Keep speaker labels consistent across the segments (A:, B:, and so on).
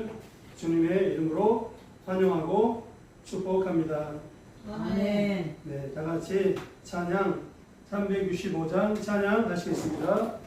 A: 것을 주님의 이름으로 환영하고 축복합니다.
B: 아멘.
A: 네, 다 같이 찬양 365장 찬양 하시겠습니다.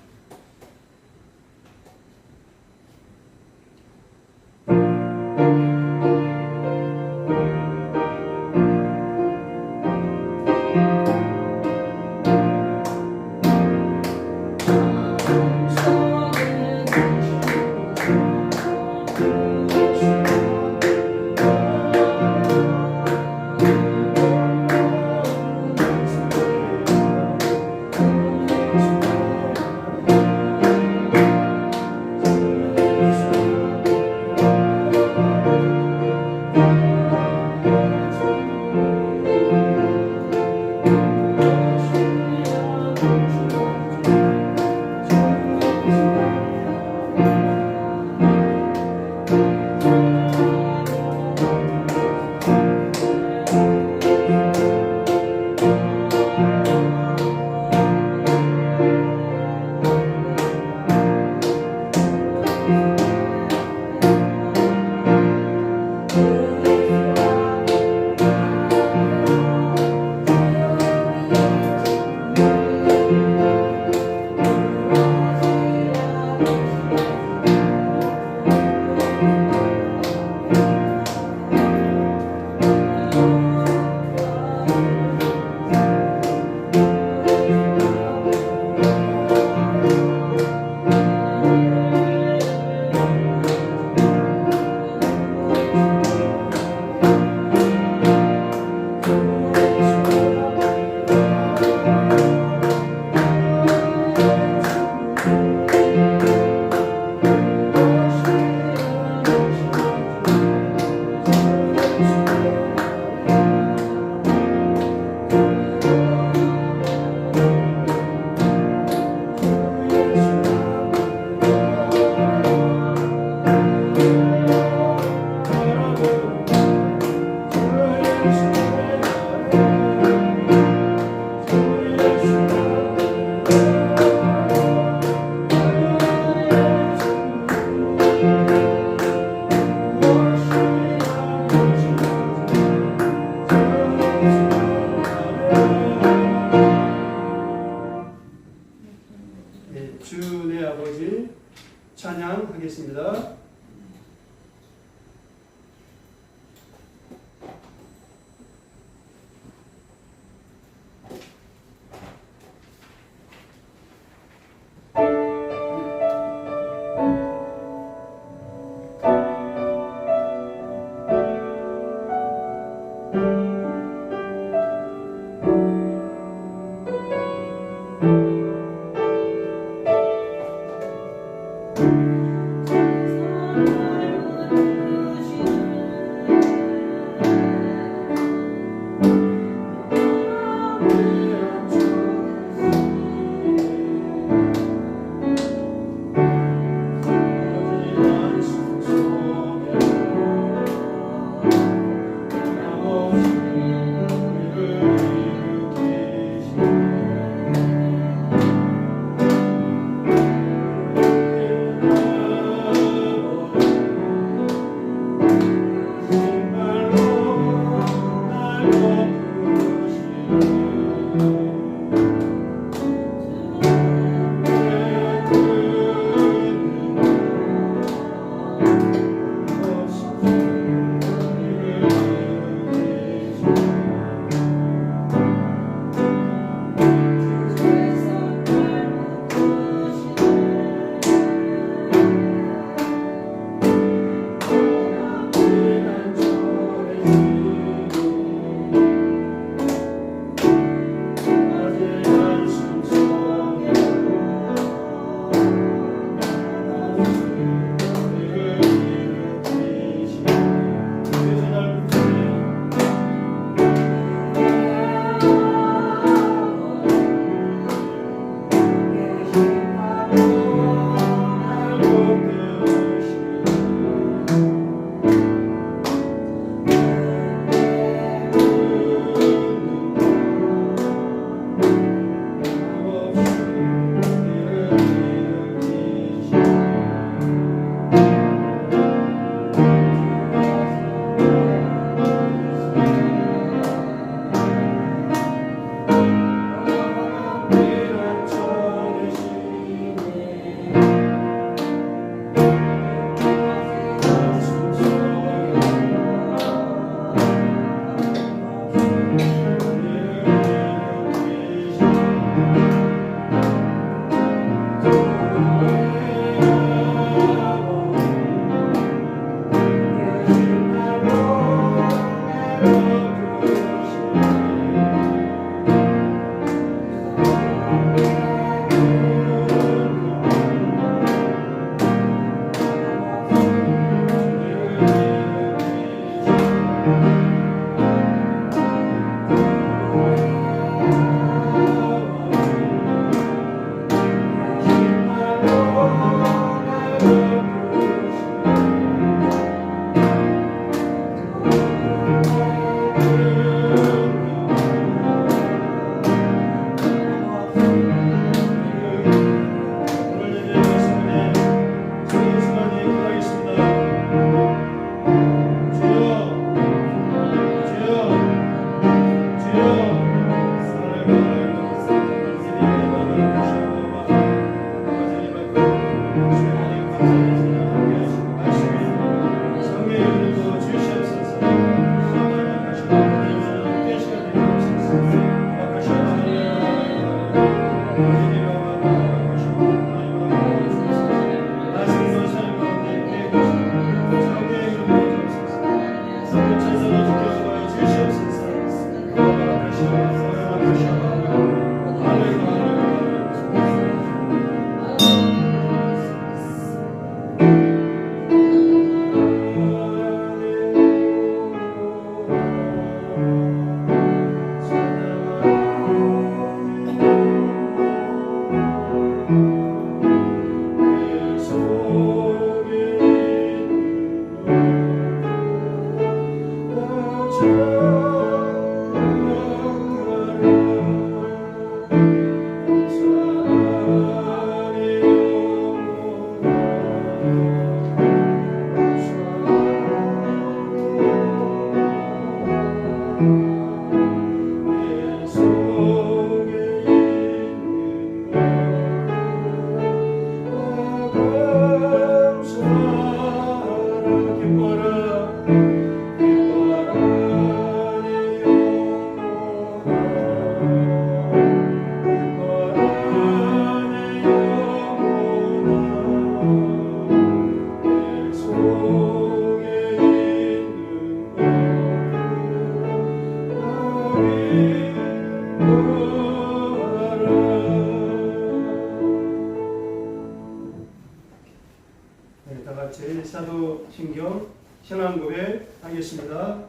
A: 사도신경 신앙고백 하겠습니다.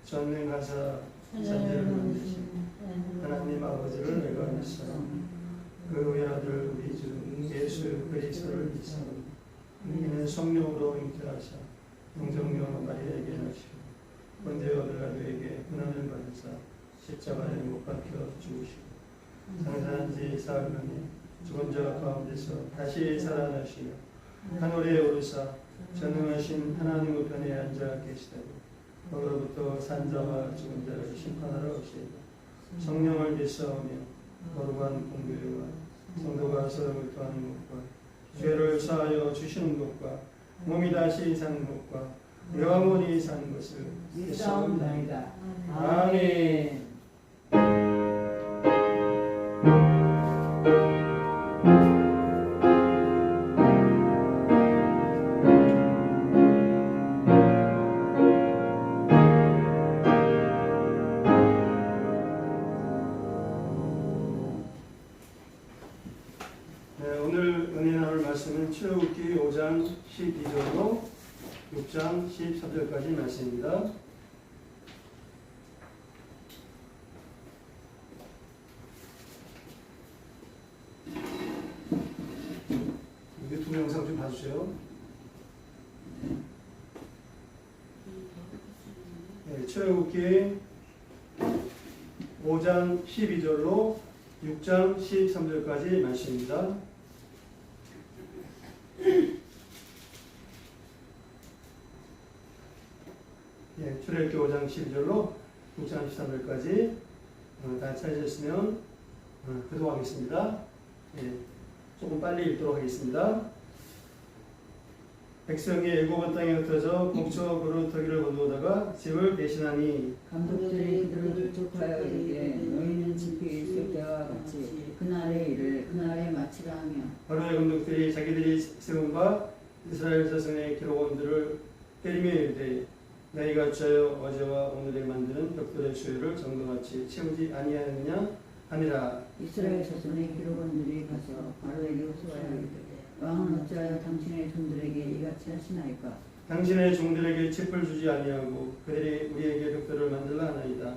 A: 전능하사 천지를 만드신 하나님 아버지를 내가 믿사 그 외아들 우리 주 예수 그리스도를 믿사 이는 성령으로 잉태하사 영정령 마리아에게 나시고 본디오 빌라도에게 고난을 받으사 십자가에 못 박혀 죽으시고 장사한 지 사흘 만에 죽은 자 가운데서 다시 살아나시며 하늘에 오르사 전능하신 하나님 우편에 앉아 계시다고 거기로부터 산자와 죽은 자를 심판하러 오시리라. 성령을 믿사오며 거룩한 공교회와 성도가 서로를 도하는 것과 죄를 사하여 주시는 것과 몸이 다시 사는 것과 영원히 사는 것을 믿사옵나이다. 아멘. 출애굽기 5장 12절로 6장 13절까지 말씀입니다. 유튜브 영상 좀 봐주세요. 네, 출애굽기 5장 12절로 6장 13절까지 말씀입니다. 예, 출애굽기 5장 12절로 6장 13절까지 다 찾으셨으면 기도하겠습니다. 예, 조금 빨리 읽도록 하겠습니다. 백성이 애굽 땅에 흩어져 곡초 그루터기를 거두다가 집을 대신하니
B: 감독들이 그들을 쫓아여 이르되 너희는 집이 있을 때와 같이 그날의 일을 그날에 마치라 하며
A: 바로의 감독들이 자기들이 세운 바 이스라엘 자손의 기록원들을 때리며 이르되 너희가 어찌하여 어제와 오늘에 만드는 벽돌의 수요를 정도같이 채우지 아니하느냐 하니라.
B: 이스라엘 자손의 기록원들이 가서 바로에게 호소하여 이르되 왕은 어찌하여 당신의 종들에게 이같이 하시나이까.
A: 당신의 종들에게 칩을 주지 아니하고 그들이 우리에게 벽돌을 만들라 하나이다.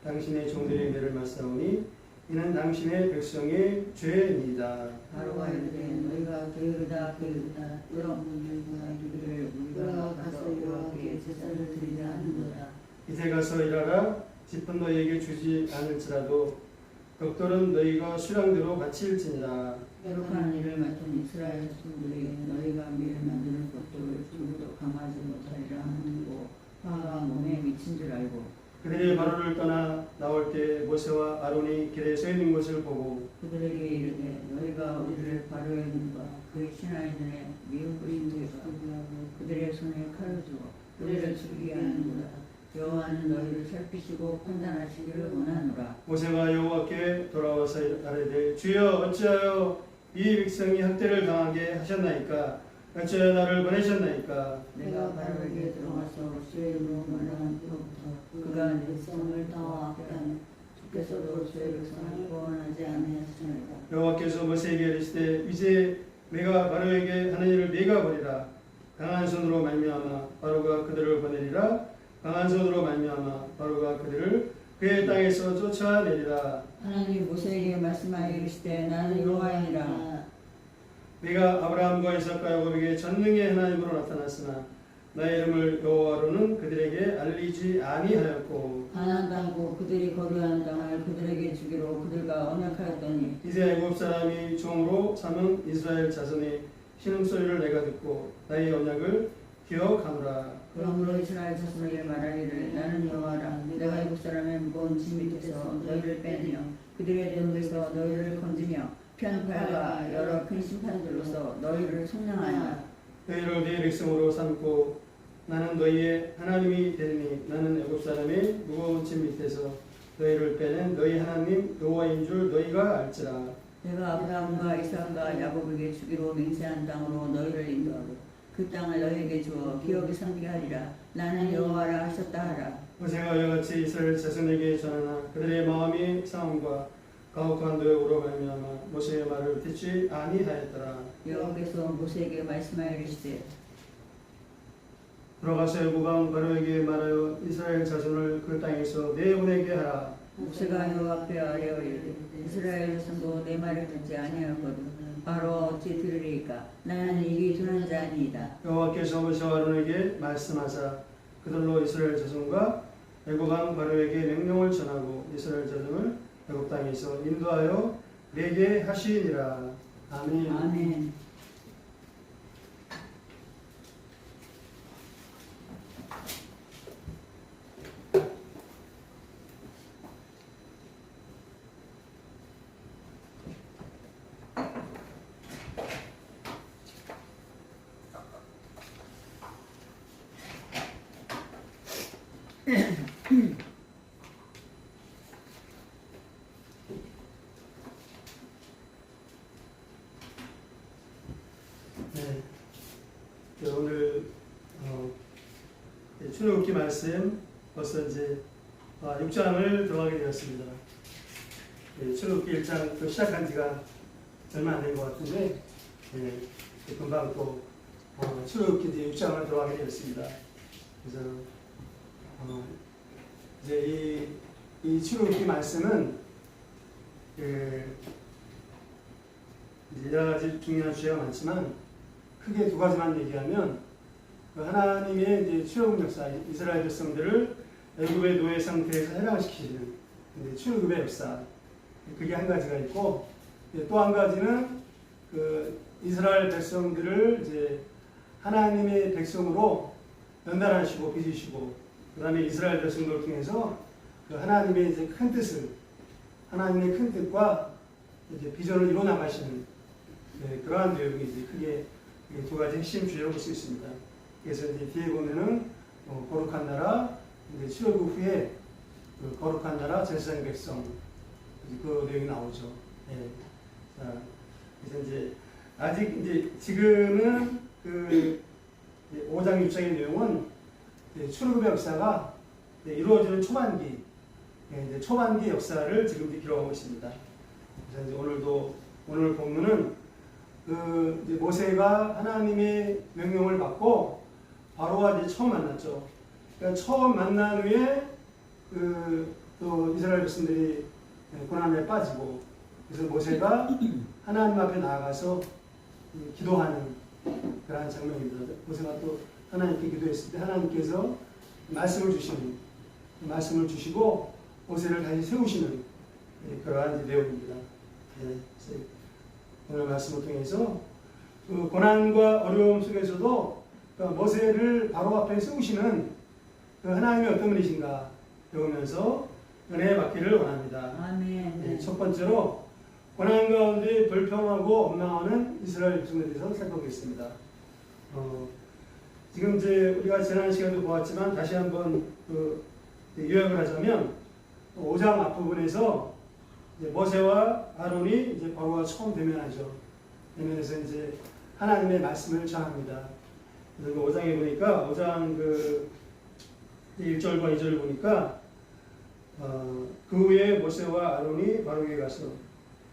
A: 당신의 종들이 매를 맞사오니 이는 당신의 백성의 죄니이다.
B: 바로가 이르되 너희가 게으르다 그럼 우리가 가서 여호와께 제사를 드리자 하는도다.
A: 이제 가서 일하라. 짚은 너희에게 주지 않을지라도 벽돌은 너희가 수량대로 바칠지니라.
B: 거룩한 일을 맡은 이스라엘 자손들에게 너희가 매일 만드는 벽돌을 주고도 강하지 못하리라 하는고 화가 몸에 미친 줄 알고
A: 그들이 바로를 떠나 나올 때 모세와 아론이 길에 서 있는 것을 보고
B: 그들에게 이르되 너희가 우리를 바로의 눈과 그의 신하인들의 미운 의인들과 그들의 손에 칼을 주어 그들을 죽이게 하는구나. 여호와는 너희를 살피시고 판단하시기를 원하노라.
A: 모세가 여호와께 돌아와서 아뢰되 주여 어찌하여 이 백성이 학대를 당하게 하셨나이까? 어찌하여 나를 보내셨나이까?
B: 내가 바로에게 들어가서 수혜로 말한 후부터 그가 내 백성을 떠왔게 하며 주께서도 주의 백성을 구원하지 아니하시나이까.
A: 여호와께서 모세에게 이르시되 이제 내가 바로에게 하는 일을 네가 보리라. 강한 손으로 말미암아 바로가 그들을 보내리라. 강한 손으로 말미암아 바로가 그들을 그의 땅에서 쫓아내리라.
B: 하나님 모세에게 말씀하여 이르시되 나는 여호와이니라.
A: 네가 아브라함과 이삭과 야곱에게 전능의 하나님으로 나타났으나 나의 이름을 여호와로는 그들에게 알리지 아니하였고
B: 가나안 땅고 그들이 거류하는 땅을 그들에게 주기로 그들과 언약하였더니
A: 이제 애굽 사람이 종으로 삼은 이스라엘 자손의 신음소리를 내가 듣고 나의 언약을 기억하노라.
B: 그러므로 이스라엘 자손에게 말하기를 나는 여호와라. 내가 애굽 사람의 무거운 짐 밑에서 너희를 빼내어 그들의 눈에서 너희를 건지며 편팔과 여러 큰 심판들로서 너희를 속량하여
A: 너희를 네 백성으로 삼고 나는 너희의 하나님이 되니 나는 애굽 사람의 무거운 짐 밑에서 너희를 빼낸 너희 하나님 여호와인 줄 너희가 알지라.
B: 내가 아브라함과 이삭과 야곱에게 주기로 맹세한 땅으로 너희를 인도하고 그 땅을 너희에게 주어 기업이 삼게 하리라. 나는 여호와라 하셨다 하라.
A: 모세가 이와 같이 이스라엘 자손에게 전하나 그들의 마음이 상함과 가혹한 노역으로 말미암아 모세의 말을 듣지 아니하였더라.
B: 여호와께서 모세에게 말씀하여 이르시되
A: 돌아가서 애굽왕 바로에게 말하여 이스라엘 자손을 그 땅에서 내보내게 하라.
B: 모세가 여호와 앞에 아뢰어리되 이스라엘 자손도 내 말을 듣지 아니하였거든 바로 어찌 들으리까. 나는 입이 둔한 자 아니이다.
A: 여호와께서 모세와 아론에게 말씀하사 그들로 이스라엘 자손과 애굽왕 바로에게 명령을 전하고 이스라엘 자손을 애굽 땅에서 인도하여 내게 하시니라. 아멘.
B: 아멘.
A: 네. 오늘 출애굽기 말씀 벌써 이제 6장을 들어가게 되었습니다. 출애굽기 1장 또 시작한 지가 얼마 안 된 것 같은데 금방 또 출애굽기 이제 6장을 들어가게 되었습니다. 그래서 이제 이 출애굽기 말씀은 이제 여러 가지 중요한 주제가 많지만 크게 두 가지만 얘기하면 하나님의 이제 출애굽 역사, 이스라엘 백성들을 애굽의 노예 상태에서 해방시키시는 출애굽의 역사, 그게 한 가지가 있고 또 한 가지는 그 이스라엘 백성들을 이제 하나님의 백성으로 연단하시고 빚으시고 그다음에 이스라엘 백성들을 통해서 그 하나님의 이제 큰 뜻을 하나님의 큰 뜻과 이제 비전을 이뤄 나가시는 그러한 내용이 이제 크게 두 가지 핵심 주제로 볼 수 있습니다. 그래서 이제 뒤에 보면은 거룩한 나라, 이제 출애굽 후에 그 거룩한 나라, 제사장 백성 그 내용이 나오죠. 자, 그래서 이제 아직 이제 지금은 그 5장 6장의 내용은 출애굽의 역사가 이루어지는 초반기, 이제 초반기 역사를 지금 이제 기록하고 있습니다. 그래서 이제 오늘 본문은 그 이제 모세가 하나님의 명령을 받고 바로와 이제 처음 만났죠. 그러니까 처음 만난 후에 또 이스라엘 백성들이 고난에 빠지고 그래서 모세가 하나님 앞에 나아가서 기도하는 그러한 장면입니다. 모세가 또 하나님께 기도했을 때 하나님께서 말씀을 주시고 모세를 다시 세우시는 그러한 내용입니다. 오늘 말씀을 통해서 그 고난과 어려움 속에서도 모세를 바로 앞에 세우시는 그 하나님의 어떤 분이신가 배우면서 은혜에 받기를 원합니다.
B: 아멘.
A: 첫 번째로 고난 가운데 불평하고 원망하는 이스라엘 백성들에 대해서 살펴보겠습니다. 지금 이제 우리가 지난 시간도 보았지만 다시 한번 요약을 하자면 5장 앞부분에서 이제 모세와 아론이 이제 바로와 처음 대면하죠. 대면해서 이제 하나님의 말씀을 전합니다. 그래서 5장에 보니까 5장 1절과 2절을 보니까 그 후에 모세와 아론이 바로에게 가서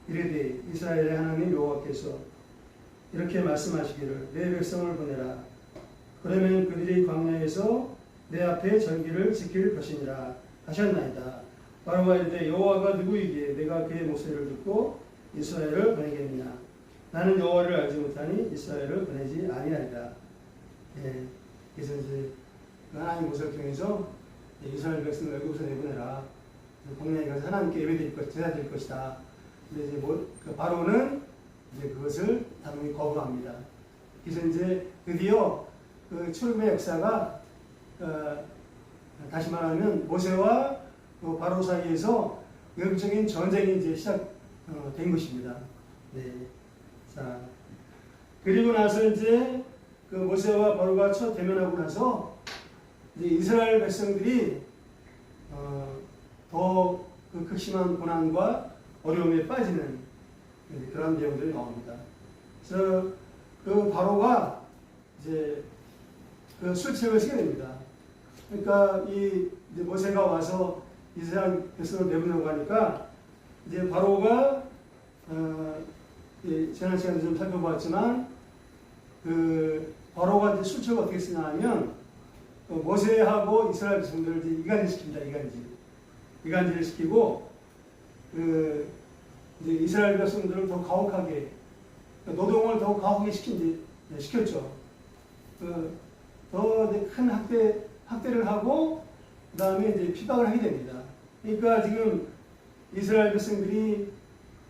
A: 이르되 이스라엘의 하나님 여호와께서 이렇게 말씀하시기를 내 백성을 보내라. 그러면 그들이 광야에서 내 앞에 절기를 지킬 것이니라 하셨나이다. 바로가 이르되 여호와가 누구이기에 내가 그의 목소리를 듣고 이스라엘을 보내겠느냐. 나는 여호와를 알지 못하니 이스라엘을 보내지 아니하리라. 그래서 이제 하나님 모세를 통해서 이스라엘 백성을 애굽에서 내보내라. 광야에 가서 하나님께 예배드릴 것, 제사 드릴 것이다. 근데 이제 바로는 이제 그것을 단호히 거부합니다. 그래서 이제 드디어 그 출애굽의 역사가 다시 말하면 모세와 바로 사이에서 영적인 전쟁이 이제 시작된 것입니다. 자, 그리고 나서 이제 그 모세와 바로가 첫 대면하고 나서 이제 이스라엘 백성들이 더 그 극심한 고난과 어려움에 빠지는 그런 내용들이 나옵니다. 그래서 그 바로가 이제 그 술책을 쓰게 됩니다. 그러니까 이 이제 모세가 와서 이스라엘 백성을 내보내고 하니까 이제 바로가 지난 시간에 좀 살펴보았지만 그 바로가 이제 술책을 어떻게 쓰냐면 모세하고 이스라엘 백성들을 이제 이간질시킵니다. 이간질을 시키고 그 이제 이스라엘 백성들을 더 가혹하게 노동을 더 가혹하게 시켰죠. 더 큰 학대를 하고 그 다음에 이제 피박을 하게 됩니다. 그러니까 지금 이스라엘 백성들이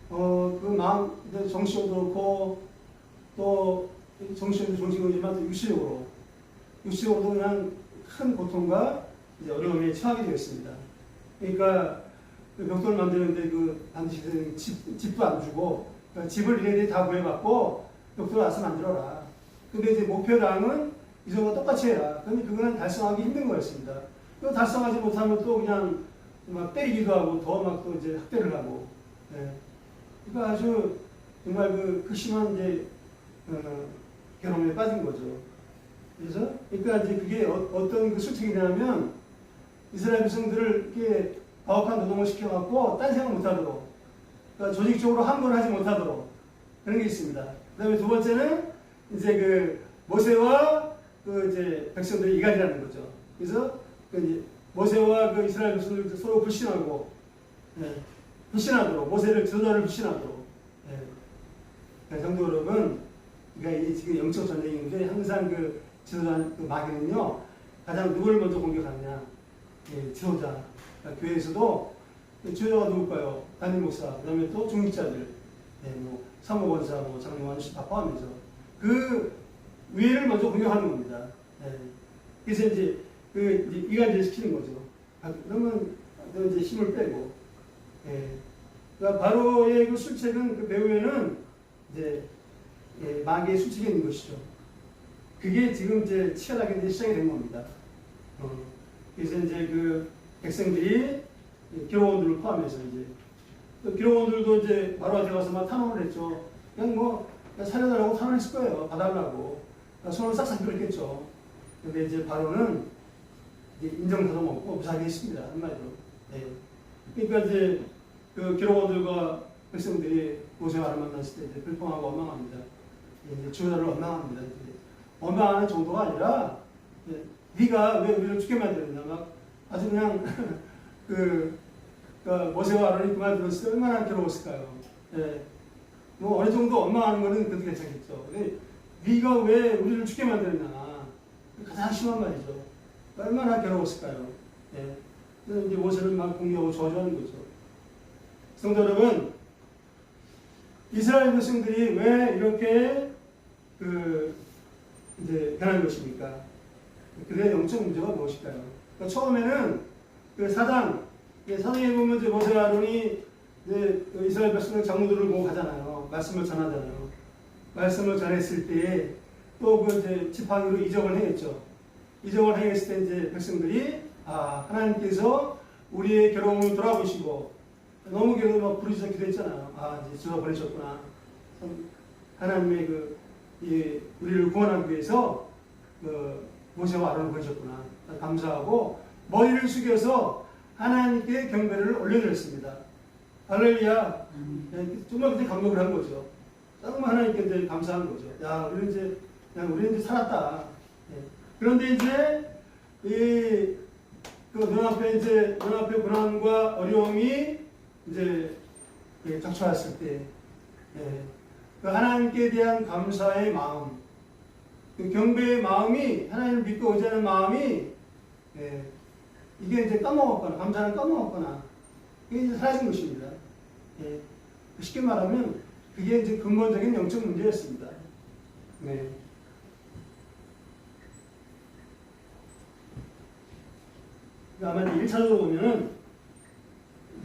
A: 그 마음 정신도 그렇고 또 정신이지만 또 육신으로도 그냥 큰 고통과 이제 어려움에 처하게 되었습니다. 그러니까 그 벽돌을 만드는데 그 반드시 집도 안 주고 그러니까 집을 이래저래 다 구해갖고 벽돌을 와서 만들어라. 근데 이제 목표당은 이전과 똑같이 해라. 그런데 그거는 달성하기 힘든 거였습니다. 또 달성하지 못하면 또 그냥 막 때리기도 하고 더 막 또 이제 학대를 하고. 예. 그러니까 아주 정말 그 심한 이제 괴로움에 빠진 거죠. 그래서 그러니까 이제 그게 어떤 그 수칙이냐면 이스라엘 백성들을 이렇게 가혹한 노동을 시켜갖고 딴 생각 못하도록, 그러니까 조직적으로 함부로 하지 못하도록 그런 게 있습니다. 그다음에 두 번째는 이제 그 모세와 그 이제 백성들이 이간이라는 거죠. 그래서 그 이제 모세와 그 이스라엘 백성들 서로 불신하고, 불신하도록 모세를 지도자를 불신하도록. 성도 여러분, 그러니까 이 지금 영적 전쟁인데 항상 그 지도자 그 마귀는요 가장 누구를 먼저 공격하느냐? 지도자. 그러니까 교회에서도 지도자가 누굴까요? 담임 목사, 그다음에 또 중직자들, 뭐 사무권사, 뭐 장로관 다 포함해서 그 위를 먼저 공격하는 겁니다. 그래서 이제 그 이간질 시키는 거죠. 그러면 또 이제 힘을 빼고. 그러니까 바로의 그 술책은 그 배후에는 이제 마귀의 술책이 있는 것이죠. 그게 지금 이제 치열하게 이제 시작이 된 겁니다. 그래서 이제 그 백성들이 기록원들을 포함해서 이제 기록원들도 이제 바로한테 가서 막 탄원을 했죠. 그냥 뭐 살려달라고 탄원했을 거예요. 봐달라고. 손을 싹싹 들었겠죠. 근데 이제 바로는 이제 인정사정 없고 무사하게 했습니다. 한마디로. 그러니까 이제 그 기록원들과 백성들이 모세와를 만났을 때 이제 불평하고 원망합니다. 이제 지도자를 원망합니다. 이제 원망하는 정도가 아니라 네가 왜 우리를 죽게 만들었냐 막 아주 그냥 그 모세와 아론이 그 말 들었을 때 얼마나 괴로웠을까요? 뭐 어느 정도 원망하는 거는 그것도 괜찮겠죠. 근데 네가 왜 우리를 죽게 만들었냐 가장 심한 말이죠. 얼마나 괴로웠을까요? 그래서 이제 모세를 막 공격하고 저주하는 거죠. 성도 여러분, 이스라엘 백성들이 왜 이렇게 이제 변한 것입니까? 그들의 영적 문제가 무엇일까요? 그러니까 처음에는 그 사당에 보면 이제 모세와 아론이 이제 이스라엘 백성들 장로들을 보고 가잖아요. 말씀을 전하잖아요. 말씀을 전했을 때 또 그 이제 지팡이로 이적을 행했죠. 이적을 행했을 때 이제 백성들이 하나님께서 우리의 괴로움을 돌아보시고 너무 괴로워 부르짖어 기도했잖아요. 이제 주사 보내셨구나. 하나님의 우리를 구원하기 위해서 모세와 아론을 보내셨구나. 감사하고 머리를 숙여서 하나님께 경배를 올려드렸습니다. 할렐루야. 정말 그때 감격을 한 거죠. 정말 하나님께 이제 감사한 거죠. 야, 우리는 이제 살았다. 그런데 이제 눈앞에 고난과 어려움이 이제 닥쳐왔을 때, 그 하나님께 대한 감사의 마음, 그 경배의 마음이, 하나님을 믿고 의지하는 마음이, 이게 이제 까먹었거나, 감사는 까먹었거나, 이게 이제 사라진 것입니다. 쉽게 말하면, 그게 이제 근본적인 영적 문제였습니다. 아마 1차적으로 보면은,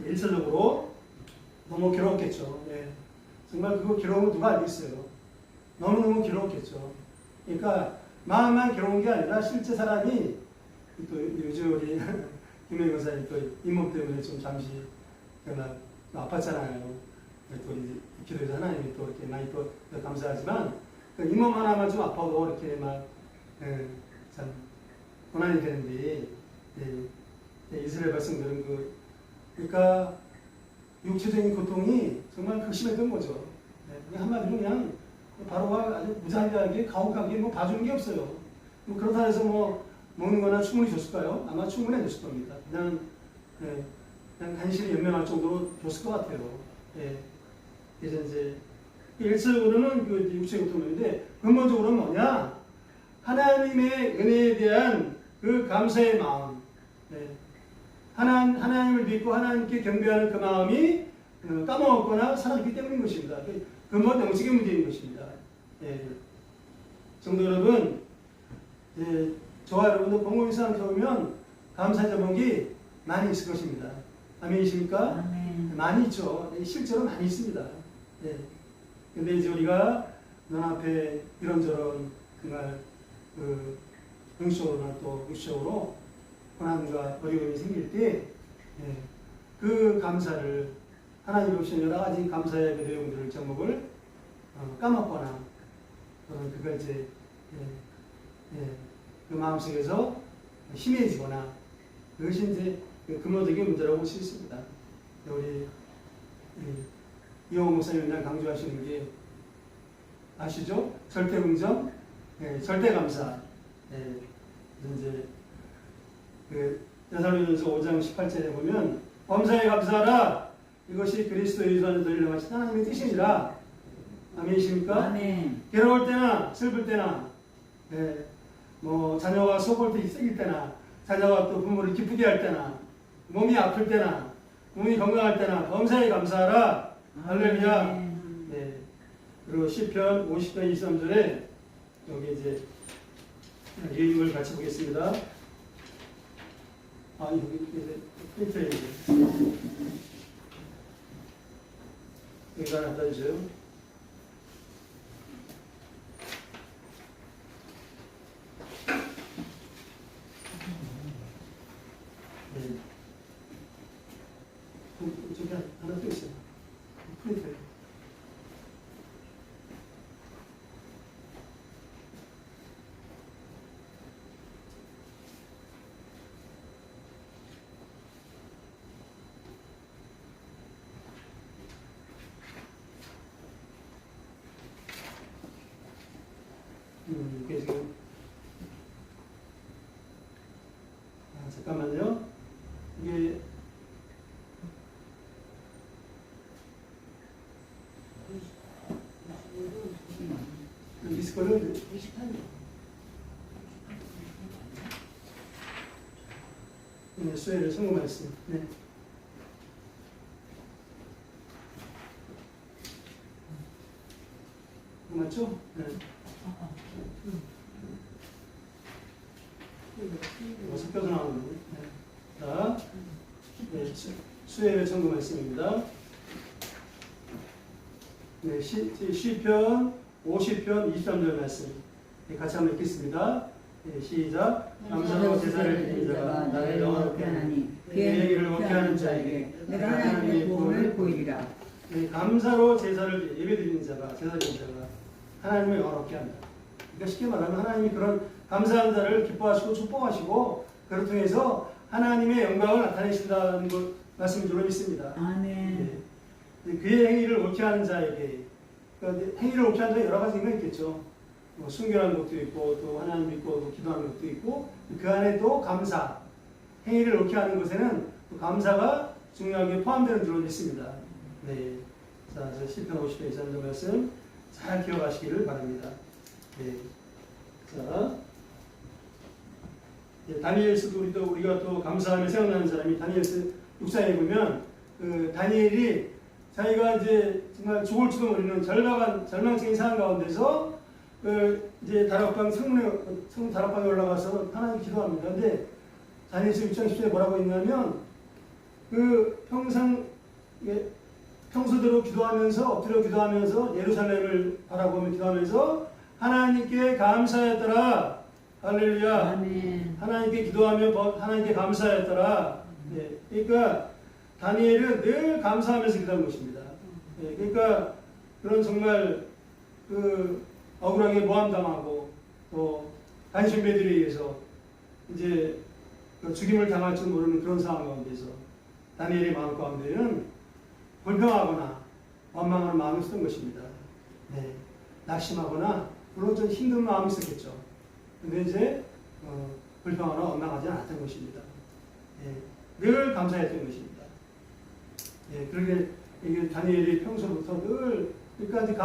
A: 1차적으로 너무 괴로웠겠죠. 정말 그거 괴로움을 누가 알겠어요. 너무너무 괴로웠겠죠. 그러니까 마음만 괴로운 게 아니라 실제 사람이 또 요즘 우리 김혜경 권사님 또 잇몸 때문에 좀 잠시 그날 아팠잖아요. 또 이제 기도해서 하나님이 또 이렇게 많이 또 감사하지만 그 잇몸 하나만 좀 아파도 이렇게 막 참 고난이 되는데 이스라엘 백성들은 그러니까 육체적인 고통이 정말 극심했던 거죠. 그냥 한마디로 그냥 바로가 아주 무자비하게 가혹하게 뭐 봐주는 게 없어요. 뭐 그렇다 해서 뭐 먹는 거나 충분히 줬을까요? 아마 충분히 줬을 겁니다. 그냥 간신히 연명할 정도로 줬을 것 같아요. 그래서 이제 일차적으로는 그 육체의 고통인데 근본적으로는 뭐냐? 하나님의 은혜에 대한 그 감사의 마음, 하나님을 믿고 하나님께 경배하는 그 마음이 까먹었거나 사라졌기 때문인 것입니다. 근본 영적인 문제인 것입니다. 성도 여러분, 저와 여러분도 공공일상 겪으면 감사 제목이 많이 있을 것입니다. 아멘이십니까?
B: 아멘.
A: 많이 있죠. 실제로 많이 있습니다. 근데 이제 우리가 눈앞에 이런저런 정말 영적으로나 또 육적으로 고난과 어려움이 생길 때 그 감사를 하나님 오신 여러 가지 감사의 그 내용들을 제목을 까먹거나 그걸 이제 그 마음속에서 심해지거나 그것이 이제 근본적인 문제라고 볼 수 있습니다. 우리 이용호 목사님 맨날 강조하시는 게 아시죠? 절대 긍정, 절대 감사. 이제 데살로니가서 5장 18절에 보면 범사에 감사하라. 이것이 그리스도 예수 안에서 일어나신 하나님의 뜻이니라. 아멘이십니까?
B: 아멘.
A: 괴로울 때나 슬플 때나 뭐 자녀가 속을 때 새길 때나 자녀가 또 부모를 기쁘게 할 때나 몸이 아플 때나 몸이 건강할 때나 범사에 감사하라. 할렐루야. 그리고 시편 50편 23절에 여기 이제 예임을 같이 보겠습니다. 여기 프린트에 여기다 갖다 주세요. 저기 하나 또 있어요. 프린트. 이게 지금 잠깐만요. 이게 있을걸요? 28년. 수혜를 성공했습니다. 네. 맞죠? 네. 섞여서 나오는데. 자, 수혜를 청구 말씀입니다. 시편 50편 23절 말씀. 같이 한번 읽겠습니다. 시작. 감사로 제사를 드리는 자가 나를 영화롭게 하나니 그의 일을 먹게 하는 자에게 내가 하나님의 구원을 보이리라. 감사로 제사를 예배드리는 자가 제사 드리는 자가 하나님을 영화롭게 한다. 그러니까 쉽게 말하면 하나님이 그런 감사한 자를 기뻐하시고 축복하시고 그를 통해서 하나님의 영광을 나타내신다는 걸 말씀을 줄로 믿습니다.
B: 아멘.
A: 그의 행위를 옳게 하는 자에게 그러니까 행위를 옳게 하는 자 여러 가지가 있겠죠. 순결한 것도 있고 또 하나님 믿고 또 기도하는 것도 있고 그 안에 또 감사 행위를 옳게 하는 것에는 또 감사가 중요하게 포함되는 줄로 믿습니다. 네. 자, 시편 50편 23절 말씀 잘 기억하시기를 바랍니다. 네. 자, 다니엘서도 우리가 또 감사하며 생각나는 사람이 다니엘서 6장에 보면 그 다니엘이 자기가 이제 정말 죽을지도 모르는 절망적인 상황 가운데서 이제 다락방에 올라가서 하나님 기도합니다. 근데 다니엘서 6장 10절에 뭐라고 있냐면 평소대로 기도하면서 엎드려 기도하면서 예루살렘을 바라보며 기도하면서 하나님께 감사했더라. 할렐루야.
B: 아멘.
A: 하나님께 기도하며 하나님께 감사했더라. 네, 그러니까 다니엘은 늘 감사하면서 기도한 것입니다. 네, 그러니까 그런 정말 그 억울하게 모함당하고 또 간신배들에 의해서 이제 그 죽임을 당할 줄 모르는 그런 상황 가운데서 다니엘의 마음 가운데는 불평하거나 원망하는 마음이 있었던 것입니다. 네, 낙심하거나 물론 좀 힘든 마음이 있었겠죠. 근데 이제 불평하거나 원망하지 않았던 것입니다. 네, 늘 감사했던 것입니다. 네, 그러게 이게 다니엘이 평소부터 늘 끝까지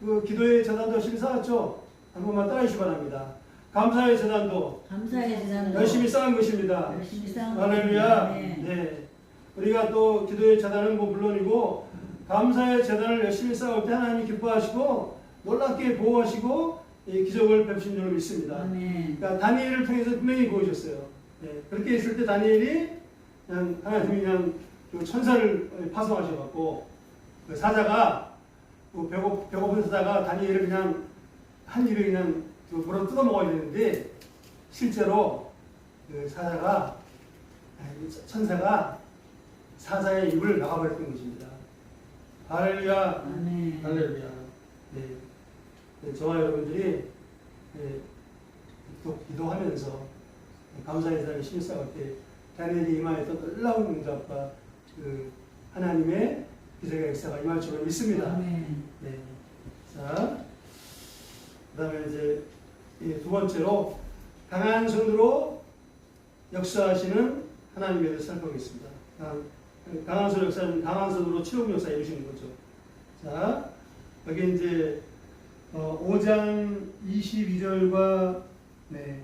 A: 그 기도의 재단도 열심히 쌓았죠. 한 번만 따라주시기 바랍니다. 감사의 재단도 열심히 쌓은 것입니다. 할렐루야. 네. 우리가 또 기도의 재단은 뭐 물론이고 감사의 재단을 열심히 쌓을 때 하나님이 기뻐하시고 놀랍게 보호하시고 기적을 베푸신 줄로 믿습니다. 그러니까 다니엘을 통해서 분명히 보여줬어요. 네. 그렇게 했을 때 다니엘이 그냥 하나님이 그냥 그 천사를 파송하셔갖고 그 사자가 배고픈 사자가 다니엘을 그냥 한 입에 그냥 물어 뜯어 먹어야 되는데 실제로 그 천사가 사자의 입을 막아버렸던 것입니다. 할렐루야.
B: 아멘.
A: 할렐루야. 네. 저와 여러분들이 기도하면서 감사의 사람을 심사할 때 다니엘이 임하였던 놀라운 응답과 그 하나님의 기적의 역사가 임할 줄로 믿습니다.
B: 아멘.
A: 네. 자, 그 다음에 이제 두 번째로 강한 손으로 역사하시는 하나님에 대해서 살펴보겠습니다. 강한 손 역사는 강한 손으로 치료금 역사 이루시는 거죠. 자, 여기 이제 5장 22절과 네.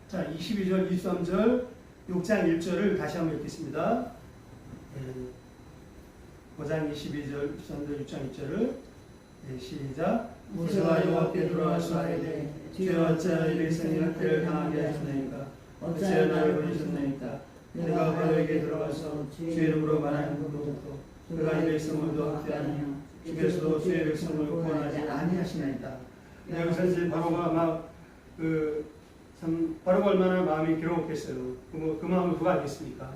A: 자, 22절, 23절, 6장 1절을 다시 한번 읽겠습니다. 5장 22절, 23절, 6장 1절을 시작. 모세가 여호와께 돌아와서 하되 주여 어찌하여 이 백성이 학대를 당하게 하셨나이까 어찌하여 나를 보내셨나이까 내가 바로에게 들어가서 주의 이름으로 말하는 것도 없고 그가 이 백성을 더 학대하며 주께서도 주의 백성을 구원하지 아니하시나이다. 여기서 이제 바로가 참 바로가 얼마나 마음이 괴로웠겠어요. 그 마음을 누가 알겠습니까?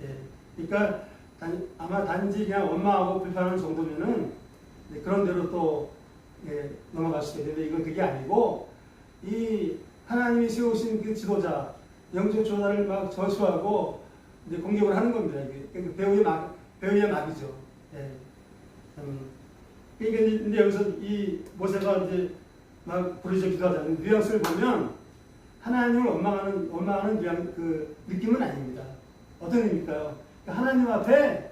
A: 예. 그러니까 아마 단지 그냥 원망하고 불편한 정도면은 그런 대로 또 넘어갈 수도 있는데 이건 그게 아니고 이 하나님이 세우신 그 지도자 영적 조사를 막 저수하고 이제 공격을 하는 겁니다. 이게 배우의 막이죠. 예. 그러니까 근데 여기서 이 모세가 이제 막 부르짖어 기도하자는 뉘앙스를 보면 하나님을 원망하는 그 느낌은 아닙니다. 어떤 의미일까요? 하나님 앞에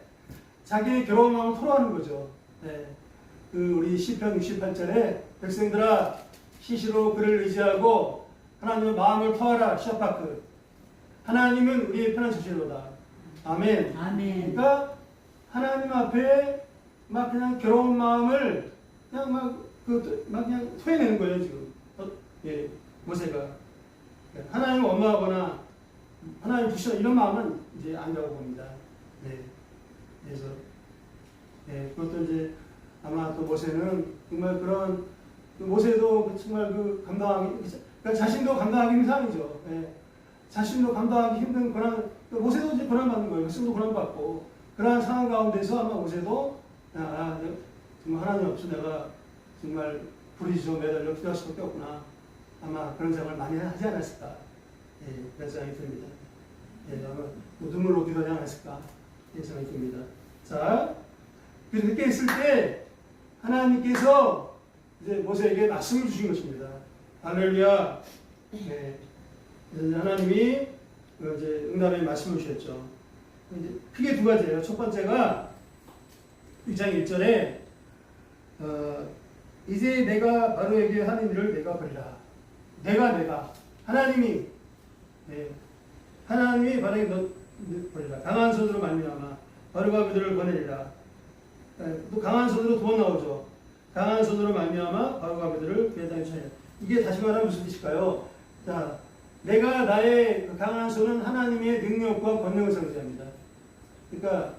A: 자기의 괴로운 마음을 토로하는 거죠. 예. 우리 시편 68절에 백성들아 시시로 그를 의지하고 하나님의 마음을 토하라 시아파크. 하나님은 우리의 편한 주시로다. 아멘.
B: 아멘.
A: 그러니까 하나님 앞에 막 그냥 괴로운 마음을 그냥 막 그냥 토해내는 거예요 지금. 예, 모세가 하나님을 원망하거나 하나님 부시다 이런 마음은 이제 아니라고 봅니다. 네. 그래서 그것도 이제 아마 또 모세는 정말 그런 모세도 정말 감당하기 그러니까 자신도 감당하기 힘든 상황이죠. 예. 자신도 감당하기 힘든 고난 모세도 이제 고난 받는 거예요. 스스로 고난 받고 그러한 상황 가운데서 아마 모세도 정말 하나님 없이 내가 정말 부르짖어 매달려 기도할 수밖에 없구나. 아마 그런 생각을 많이 하지 않았을까. 예, 그런 생각이 듭니다. 예, 아마 눈물로 기도하지 않았을까. 이런 생각이 듭니다. 자, 그렇게 했을 때 하나님께서 이제 모세에게 말씀을 주신 것입니다. 할렐루야. 네. 하나님이 이제 응답의 말씀을 주셨죠. 이제 크게 두 가지예요. 첫 번째가 6장 1절에 이제 내가 바로에게 하는 일을 내가 버리라. 내가 하나님이 하나님이 바로에게 버리라. 강한 손으로 말미암아 바로가 그들을 보내리라. 또 강한 손으로 두 번 나오죠. 강한 손으로 말미암아 바로가 그들을 그의 땅에 쳐내리라. 이게 다시 말하면 무슨 뜻일까요? 자, 내가 나의 강한 손은 하나님의 능력과 권능을 상징합니다. 그러니까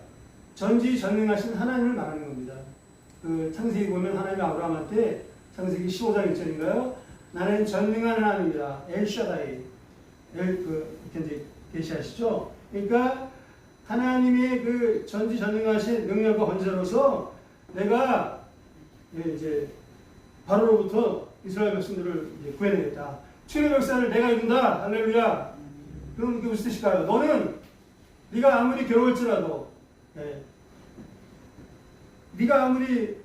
A: 전지전능하신 하나님을 말하는 겁니다. 창세기 보면 하나님이 아브라함한테 창세기 15장 1절인가요? 나는 전능한 하나님이다. 엘샤다이. 이렇게 이제 계시하시죠. 그러니까 하나님의 그 전지전능하신 능력과 권세로서 내가 이제 바로로부터 이스라엘 백성들을 이제 구해내겠다. 출애굽 역사를 내가 이룬다. 할렐루야. 그럼 그게 무슨 뜻일까요? 너는 네가 아무리 괴로울지라도, 네가 아무리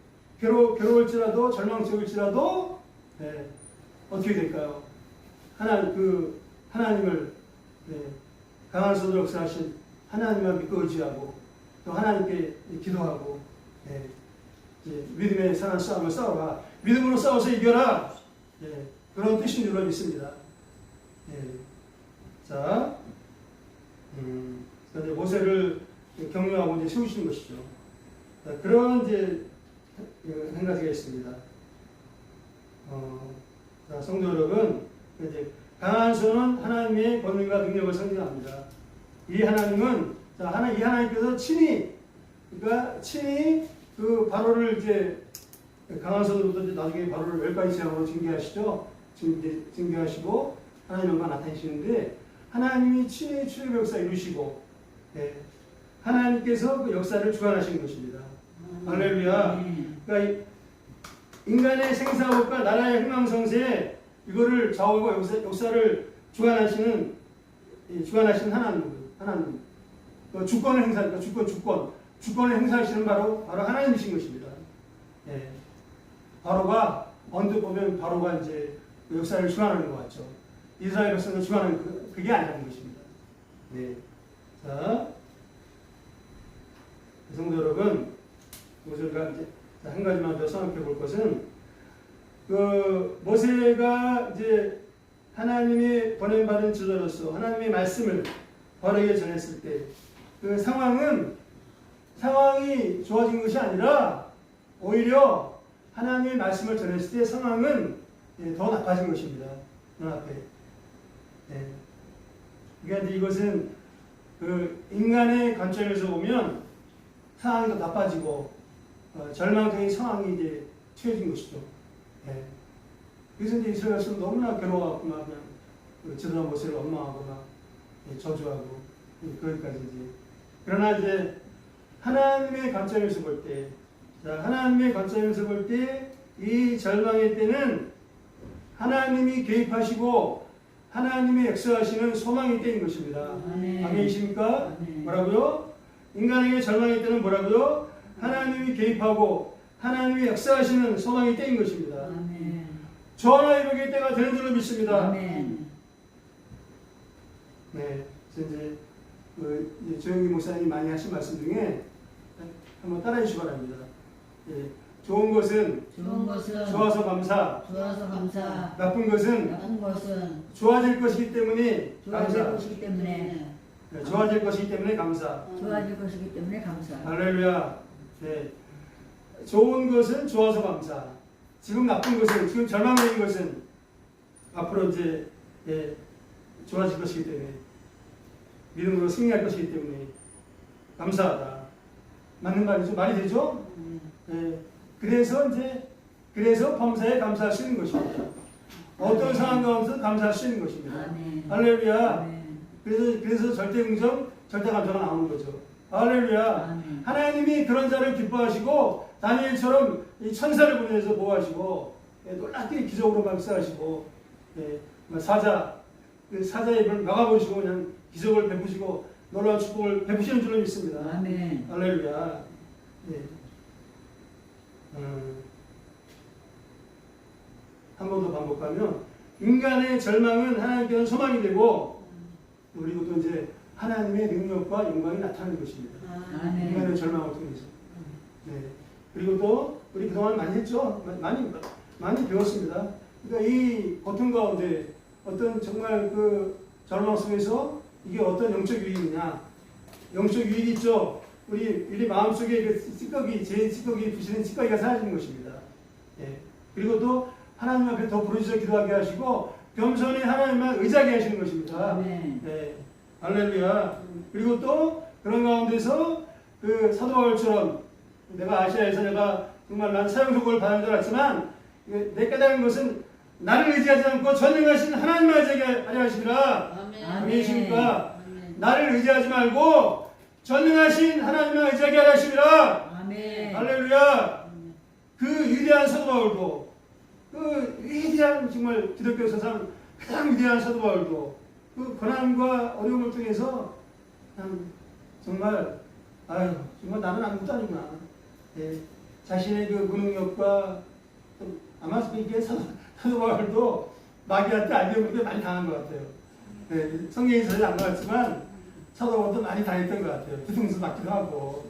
A: 괴로울지라도 절망적일지라도 어떻게 될까요? 하나님을 강한 손으로 역사하신 하나님만 믿고 의지하고 또 하나님께 기도하고 이제 믿음의 선한 싸움을 싸워라. 믿음으로 싸워서 이겨라. 그런 뜻인 줄로 믿습니다. 자, 이제 모세를 격려하고 이제 세우시는 것이죠. 자, 그런 이제 한 가지가 있습니다. 자, 성도 여러분, 이제 강한 손은 하나님의 권능과 능력을 상징합니다. 이 하나님은 이 하나님께서 친히 그 바로를 이제 강한 손으로부터 이제 나중에 바로를 열가지 재앙으로 징계하시죠. 징계하시고 하나님 영광 나타내시는데 하나님이 친히 출애굽 역사 이루시고 하나님께서 그 역사를 주관하시는 것입니다. 할렐루야. 그러니까 인간의 생사복과 나라의 흥망성쇠 이거를 좌우하고 역사를 주관하시는 하나님. 주권을 행사하니까 주권을 행사하시는 바로 하나님이신 것입니다. 바로가 언뜻 보면 바로가 이제 역사를 주관하는 것 같죠. 이스라엘 백성을 주관하는 그게 아니라는 것입니다. 자, 성도 여러분, 우리가 이제 한 가지만 더 생각해 볼 것은 모세가 이제 하나님의 보냄받은 지도로서 하나님의 말씀을 바로에게 전했을 때 그 상황이 좋아진 것이 아니라 오히려 하나님의 말씀을 전했을 때 상황은 더 나빠진 것입니다. 눈앞에. 그러니까 이것은 그 인간의 관점에서 보면 상황이 더 나빠지고 절망적인 상황이 이제 처해진 것이죠. 그래서 이제 이스라엘 백성은 너무나 괴로워하고 막 그냥 지도자 모세를 원망하고 막 저주하고 그러기까지 이제. 그러나 이제 하나님의 관점에서 볼 때, 이 절망의 때는 하나님이 개입하시고 하나님이 역사하시는 소망의 때인 것입니다. 아멘이십니까? 뭐라고요? 인간에게 절망의 때는 뭐라고요? 하나님이 개입하고 하나님이 역사하시는 소망의 때인 것입니다. 저와 이렇게 때가 되는 줄로 믿습니다. 이제 조영기 목사님이 많이 하신 말씀 중에 한번 따라해 주시기 바랍니다. 좋은 것은 좋아서 감사. 나쁜 것은 좋아질 것이기 때문에 감사. 좋아질 것이기 때문에 감사. 할렐루야. 좋은 것은 좋아서 감사. 지금 나쁜 것은, 지금 절망적인 것은 앞으로 이제 좋아질 것이기 때문에, 믿음으로 승리할 것이기 때문에 감사하다. 맞는 말이죠? 말이 되죠? 그래서 범사에 감사할 수 있는 것입니다. 어떤 상황 가운데서 감사할 수 있는 것입니다. 할렐루야. 그래서 절대 긍정, 절대 감사가 나오는 거죠. 할렐루야. 하나님이 그런 자를 기뻐하시고 다니엘처럼 이 천사를 보내서 보호하시고 놀랍게 기적으로 역사하시고 사자의 입을 막아보시고 그냥 기적을 베푸시고 놀라운 축복을 베푸시는 줄로 믿습니다. 할렐루야. 한 번 더 반복하면 인간의 절망은 하나님께는 소망이 되고 그리고 또 이제 하나님의 능력과 영광이 나타나는 것입니다. 인간의 절망을 통해서. 그리고 또 우리 그동안 많이 했죠. 많이 배웠습니다. 그러니까 이 고통 가운데 어떤 정말 그 절망 속에서 이게 어떤 영적 유익이냐. 영적 유익이 있죠. 우리 마음속에 그 찌꺼기, 제 찌꺼기 부시는 찌꺼기가 사라지는 것입니다. 그리고 또 하나님 앞에 더 부르짖어 기도하게 하시고 겸손히 하나님만 의지하게 하시는 것입니다. 할렐루야. 그리고 또 그런 가운데서 그 사도 바울처럼 내가 아시아에서 내가 정말 난 사형선고를 받은 줄 알았지만 내 깨달은 것은 나를 의지하지 않고 전능하신 하나님을 의지하려 하시니라.
C: 아멘.
A: 아멘이십니까?
C: 아멘.
A: 나를 의지하지 말고 전능하신 하나님을 의지하게 하려 하시니라.
B: 아멘.
A: 할렐루야. 그 위대한 사도 바울도, 그 위대한 정말 기독교 사상 가장 위대한 사도 바울도 그 고난과 어려움을 통해서 정말 정말 나는 아무것도 아니구나. 예, 자신의 그 무능력과 아마 이게 사도 바울도 마귀한테 알려보니까 많이 당한 것 같아요. 예, 성경에 자세히 안 나왔지만 사도 바울도 많이 당했던 것 같아요. 뒤통수 맞기도 하고.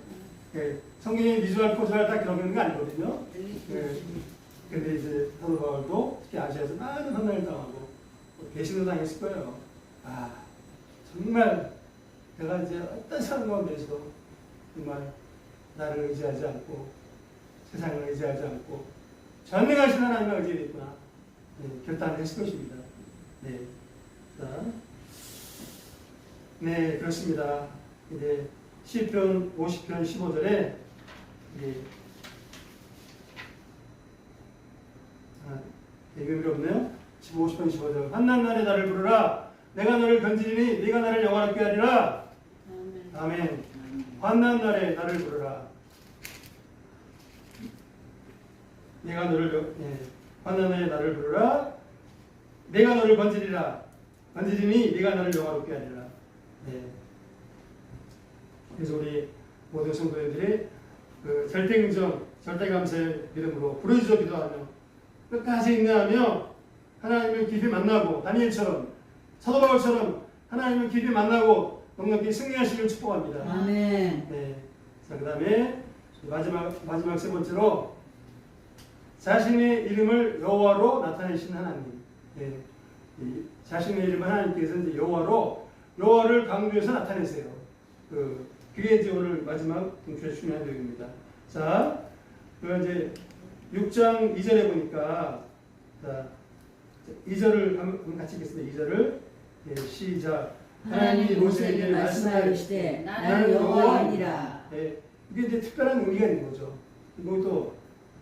A: 예, 성경에 미주알 포주알 다 그런 거 아니거든요. 예, 근데 이제 사도 바울도 특히 아시아에서 많은 환난을 당하고 배신도 당했을 거예요. 정말 내가 이제 어떤 상황 가운데서 정말 나를 의지하지 않고 세상을 의지하지 않고 전능하신 하나님을 의지했구나. 네, 결단을 했을 것입니다. 네, 자, 네 그렇습니다. 이제 시편 50편 15절에 의미 없네요. 50편 15절 환난 날에 나를 부르라. 내가 너를 건지리니 네가 나를 영화롭게 하리라. 아멘. 환난 날에 나를 부르라. 내가 너를 환난 날에 나를 부르라. 내가 너를 건지리라. 건지리니 네가 나를 영화롭게 하리라. 네. 그래서 우리 모든 성도들이 그 절대긍정, 절대감사의 믿음으로 부르짖어 기도하며 끝까지 인내하며 하나님을 깊이 만나고 다니엘처럼 사도 바울처럼 하나님을 깊이 만나고 넉넉히 승리하시길 축복합니다.
B: 아멘.
A: 네. 자, 그다음에 마지막 세 번째로 자신의 이름을 여호와로 나타내신 하나님. 네. 자신의 이름을 하나님께서 이제 여호와를 강조해서 나타내세요. 그게 이제 오늘 마지막 동주의 중요한 내용입니다. 자, 이제 6장 2절에 보니까 자, 2절을 한번 같이 읽겠습니다. 2절을 시작.
B: 하나님이 모세에게 말씀하시되 나는 여호와이니라.
A: 네, 이게 이제 특별한 의미가 있는 거죠. 그리고 또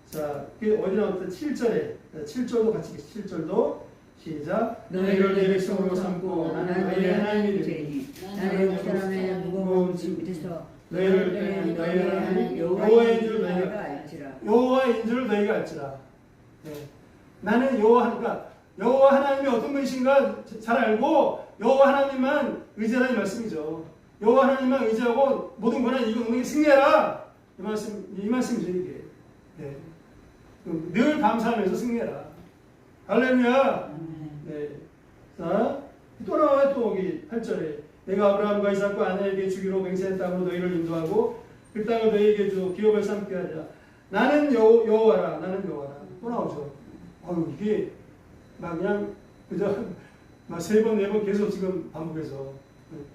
A: 자, 그게 어디 나왔던 7절도 같이 읽겠습니다. 7절도 시작.
B: 너희를 내 백성으로 삼고 나는 너희의 하나님이 되리니 나는 사람의 무거운 짐 밑에서 너희를 너희의 하나님 여호와인 줄 너희가 알지라.
A: 여호와인 줄 너희가 알지라. 네. 나는 여호와 하나님이 어떤 분이신가 잘 알고 여호와 하나님만 의지하라는 말씀이죠. 여호와 하나님만 의지하고 모든 고난 이거 너희 승리해라. 이 말씀이죠 이게. 네. 늘 감사하면서 승리해라. 할렐루야. 네. 자, 또 나와요. 또 여기 8절에 내가 아브라함과 이삭과 아내에게 주기로 맹세한 땅으로 너희를 인도하고 그 땅을 너희에게 주 기업을 삼게 하리라. 나는 여호와라. 나는 여호와라. 또 나오죠. 이게 막 그냥 그저 막 3번 4번 계속 지금 반복해서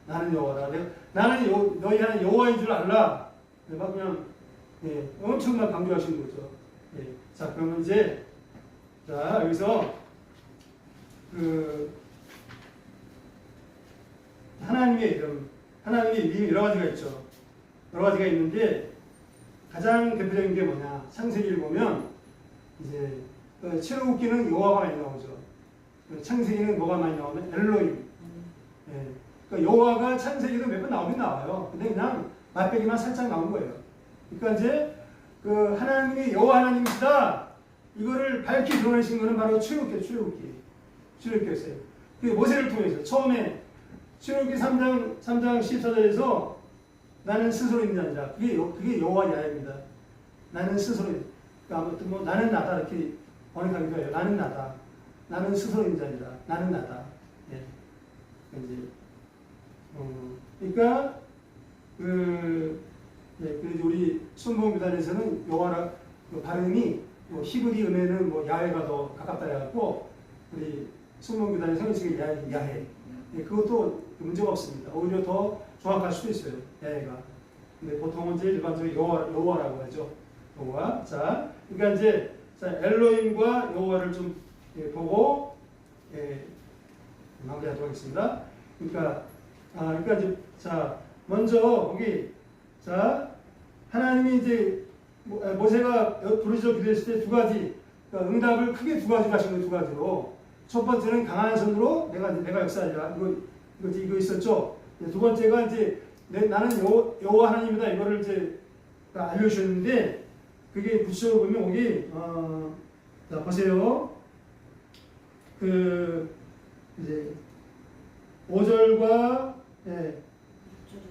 A: 나는 여호와라. 나는 너희 하나님 여호와인 줄 알라. 막 그냥 엄청나게 강조하시는 거죠. 자, 그러면 이제 자 여기서 하나님의 이름이 여러 가지가 있죠. 여러 가지가 있는데 가장 대표적인 게 뭐냐? 창세기를 보면 이제 출애굽기는 여호와가 많이 나오죠. 창세기는 뭐가 많이 나오면 엘로힘. 그러니까 여호와가 창세기도 몇 번 나오긴 나와요. 근데 그냥 맛배기만 살짝 나온 거예요. 그러니까 이제 그 하나님이 여호와 하나님이시다. 이거를 밝히 드러내신 거는 바로 출애굽기였어요. 그 모세를 통해서 처음에 출애굽기 3장 14절에서 나는 스스로 있는 자니라. 그게 여호와 야훼입니다. 나는 스스로 그러니까 아무튼 뭐 나는 나다 이렇게 번역하기도 해요. 나는 나다. 나는 스스로 있는 자니라. 나는 나다. 예. 이제 그러니까 그래서 우리 순복음교단에서는 여호와라 발음이 히브리 음에는 야훼가 더 가깝다 해갖고 우리 순복음교단에서는 지금 야훼. 그것도 문제가 없습니다. 오히려 더 정확할 수도 있어요. 야훼가. 근데 보통은 이제 일반적으로 여호와라고 하죠. 여호와. 자, 그러니까 이제 엘로힘과 여호와를 좀 보고 마무리하도록 하겠습니다. 그러니까 이제 자 먼저 거기 자 하나님이 이제 모세가 부르짖어 기도했을 때 두 가지 그러니까 응답을 크게 두 가지로 하신 거예요. 두 가지로. 첫 번째는 강한 손으로 내가 역사하리라. 이거 있었죠. 두 번째가 이제 나는 여호와 하나님이다. 이거를 이제 알려주셨는데 그게 구체적으로 보면 거기 자 보세요. 그 이제 5절과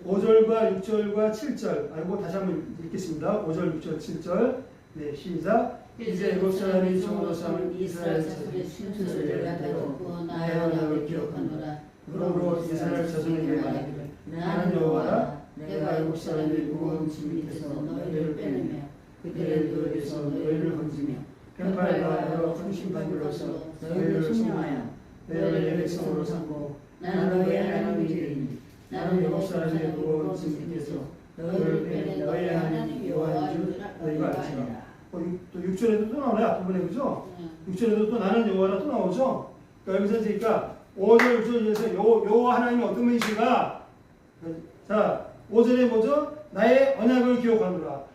A: 5절과 6절과 7절. 이거 다시 한번 읽겠습니다. 5절, 6절, 7절. 네, 시작. 이제 애굽 사람이 종으로 삼은 이스라엘 자손의 순서를 가지고 나의 언약을 기억하노라. 그러므로 이스라엘 자손에게 말하기를 나는 여호와라. 내가 애굽 사람의 무거운 짐 밑에서 너희를 빼내며 그들의 노역에서 너희를 건지며 편팔과 여러 큰 심판으로서 너희를 속량하여 너희를 내 백성으로 삼고 나는 너희의 하나님이 되리니 나는 애굽 사람의 무거운 짐 밑에서 너희를 빼내 너희의 하나님 여호와인 줄 너희가 알지라. 또 6절에도 또 나오네. 앞부분에 그죠? 6절에도 또 나는 여호와라 또 나오죠? 그러니까 여기서 그러니까 5절, 6절에서 여호와 하나님이 어떤 분이신가? 자, 5절에 뭐죠? 나의 언약을 기억하노라.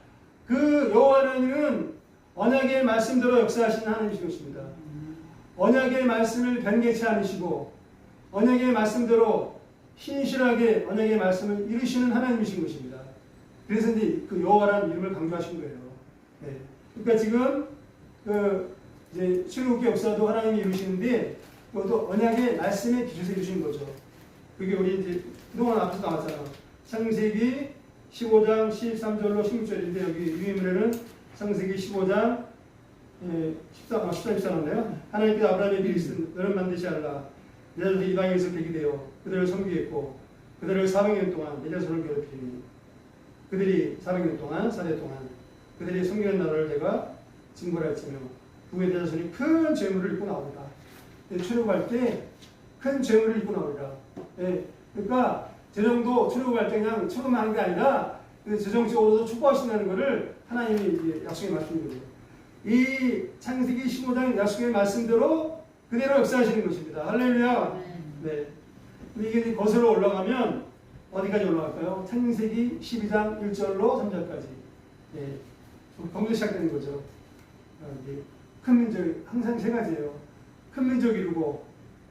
A: 그 여호와 하나님은 언약의 말씀대로 역사하시는 하나님이신 것입니다. 언약의 말씀을 변개치 않으시고 언약의 말씀대로 신실하게 언약의 말씀을 이루시는 하나님이신 것입니다. 그래서 이제 그 여호와라는 이름을 강조하신 거예요. 네. 그러니까 지금 이제 출애굽기 역사도 하나님이 이루시는데 그것도 언약의 말씀에 기초해서 이루신 거죠. 그게 우리 이제 그동안 앞에서 나왔잖아요. 창세기 15장 13절로 16절인데 여기 유인문에는 창세기 15장 14, 14나오네요. 하나님께서 아브라함에게 이르시되 너는 반드시 알라. 내 자손이 이방에서 되게 되어 그들을 섬기겠고 그들을 400년 동안 내 자손을 괴롭히니 그들이 400년 동안 4대 동안 그들이 섬기는 나라를 내가 징벌할지며 후에 내 자손이 큰 죄물을 입고 나오리라. 출애굽할 때 큰 죄물을 입고 나오리라. 그러니까 저 정도 출애굽할 때 그냥 출애굽만 하는 게 아니라 재정적으로도 축복하신다는 것을 하나님이 이제 약속의 말씀이거든요. 이 창세기 15장 약속의 말씀대로 그대로 역사하시는 것입니다. 할렐루야. 네. 근데 이게 거슬러 올라가면 어디까지 올라갈까요? 창세기 12장 1절로 3절까지. 네. 거기서 시작되는 거죠. 큰 민족, 항상 세 가지예요. 큰 민족 이루고,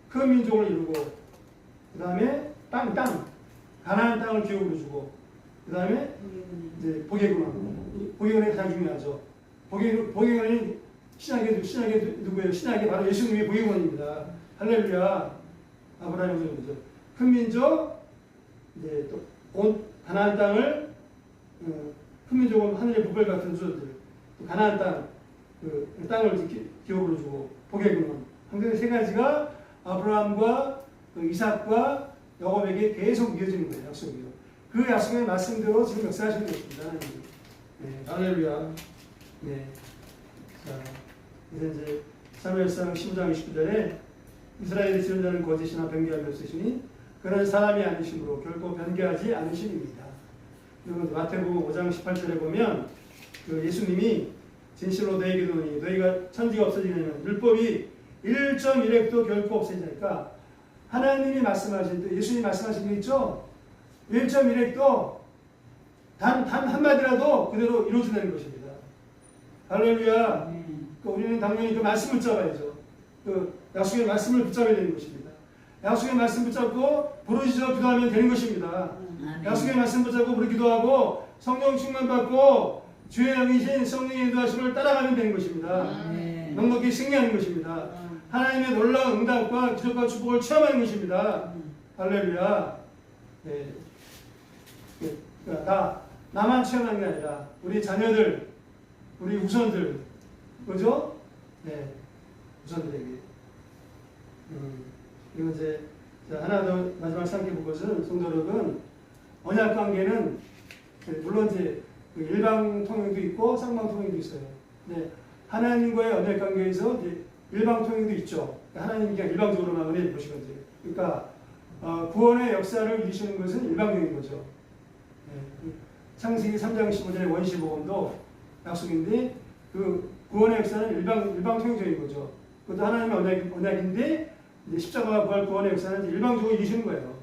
A: 큰 민족을 이루고, 그 다음에 땅, 가나안 땅을 기업으로 주고, 그 다음에 이제 복의군. 복의군이 가장 중요하죠. 복의군이 신약의 누구예요? 신약의 바로 예수님의 복의군입니다. 할렐루야. 아브라함의 거죠. 큰 민족, 이제 또 온 가나안 땅을 큰 민족은 하늘의 북별 같은 수들들, 또 가나안 땅, 그 땅을 기업으로 주고 복의군은 항상 세 가지가 아브라함과 이삭과 야곱에게 계속 이어지는 거예요. 약속이요. 그 약속의 말씀대로 지금 역사하시는 것입니다. 네, 할렐루야. 네. 자, 이제 사무엘상 15장 29절에 이스라엘의 지존자는 거짓이나 변개함이 없으시니 그는 사람이 아니심으로 결코 변개하지 않으심입니다. 그리고 마태복음 5장 18절에 보면 그 예수님이 진실로 너희에게 이르노니 너희가 천지가 없어지려면 율법이 1.1획도 결코 없어지니까 하나님이 말씀하신 때 예수님이 말씀하신 게 있죠. 1.1획도 단 한마디라도 그대로 이루어진다는 것입니다. 할렐루야. 우리는 당연히 그 말씀을 붙잡아야죠. 그 약속의 말씀을 붙잡아야 되는 것입니다. 약속의 말씀 붙잡고 부르짖어 기도하면 되는 것입니다. 약속의 말씀 붙잡고 우리 기도하고 성령 충만 받고 주의 영이신 성령의 인도하심을 따라가면 되는 것입니다. 넉넉히 승리하는 것입니다. 하나님의 놀라운 응답과 기적과 축복을 체험하는 것입니다. 할렐루야. 네. 나만 체험하는 게 아니라 우리 자녀들, 우리 후손들, 그죠? 네, 후손들에게. 그리고 이제 하나 더 마지막 생각해 볼 것은 성도 여러분, 언약 관계는 물론 이제 일방 통행도 있고 쌍방 통행도 있어요. 네, 하나님과의 언약 관계에서 이제 일방 통행도 있죠. 하나님이 그냥 일방적으로만 은혜를 보시면 돼요. 그러니까 구원의 역사를 이루시는 것은 일방적인 거죠. 네, 창세기 3장 15절의 원시복음도 약속인데 그 구원의 역사는 일방 통행적인 거죠. 그것도 하나님의 언약인데 이제 십자가와 부활 구원의 역사는 일방적으로 이루시는 거예요.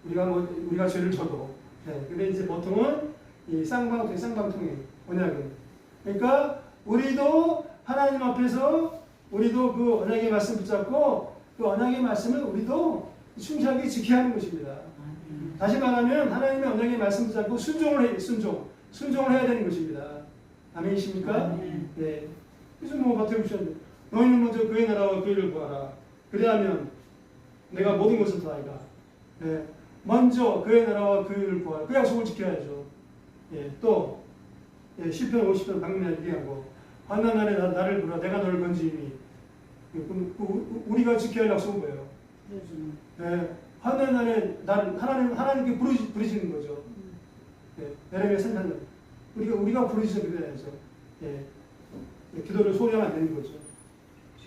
A: 우리가 죄를 져도. 네, 근데 이제 보통은 이 쌍방통행 언약은. 그러니까 우리도 하나님 앞에서 우리도 그 언약의 말씀 붙잡고 그 언약의 말씀을 우리도 충실하게 지켜야 하는 것입니다. 다시 말하면 하나님의 언약의 말씀 붙잡고 순종을 해야 되는 것입니다. 아멘이십니까? 네. 그래서 뭐 바태우셨는데 너희는 먼저 그의 나라와 그의를 구하라. 그래야면 내가 모든 것을 더하리라. 네. 먼저 그의 나라와 그의를 구하라. 그 약속을 지켜야죠. 예. 또 시편 50편 방문에 얘기하고 환난 날에 나를 부르라 내가 너를 건지니. 우리가 지켜야 할 약속은 뭐예요? 예. 환난 날에 나를 하나님께 부르시는 거죠. 예. 예레미야 3장 우리가 부르짖어 기도해야죠. 예. 기도를 소홀히 하면 안 되는 거죠.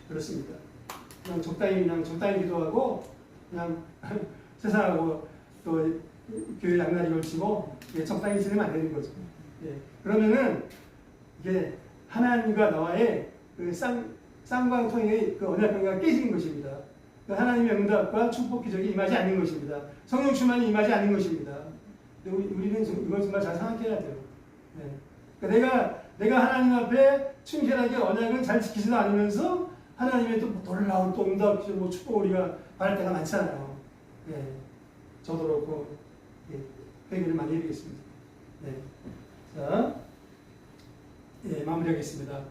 A: 그렇습니다. 그냥 적당히 기도하고 그냥 세상하고 또 교회 양다리 걸치고 적당히 지내면 안 되는 거죠. 예. 그러면은 이게 하나님과 나와의 그 쌍방통의 그 언약관계가 깨지는 것입니다. 그 하나님의 응답과 축복 기적이 임하지 않는 것입니다. 성령 충만이 임하지 않는 것입니다. 우리는 이걸 정말 잘 생각해야 돼요. 네. 그러니까 내가 하나님 앞에 충실하게 언약을 잘 지키지도 않으면서 하나님의 또 놀라운 또 응답, 뭐 축복 우리가 바랄 때가 많잖아요. 네. 저도 그렇고 회개를 많이 해야겠습니다. 네. 자, 마무리하겠습니다.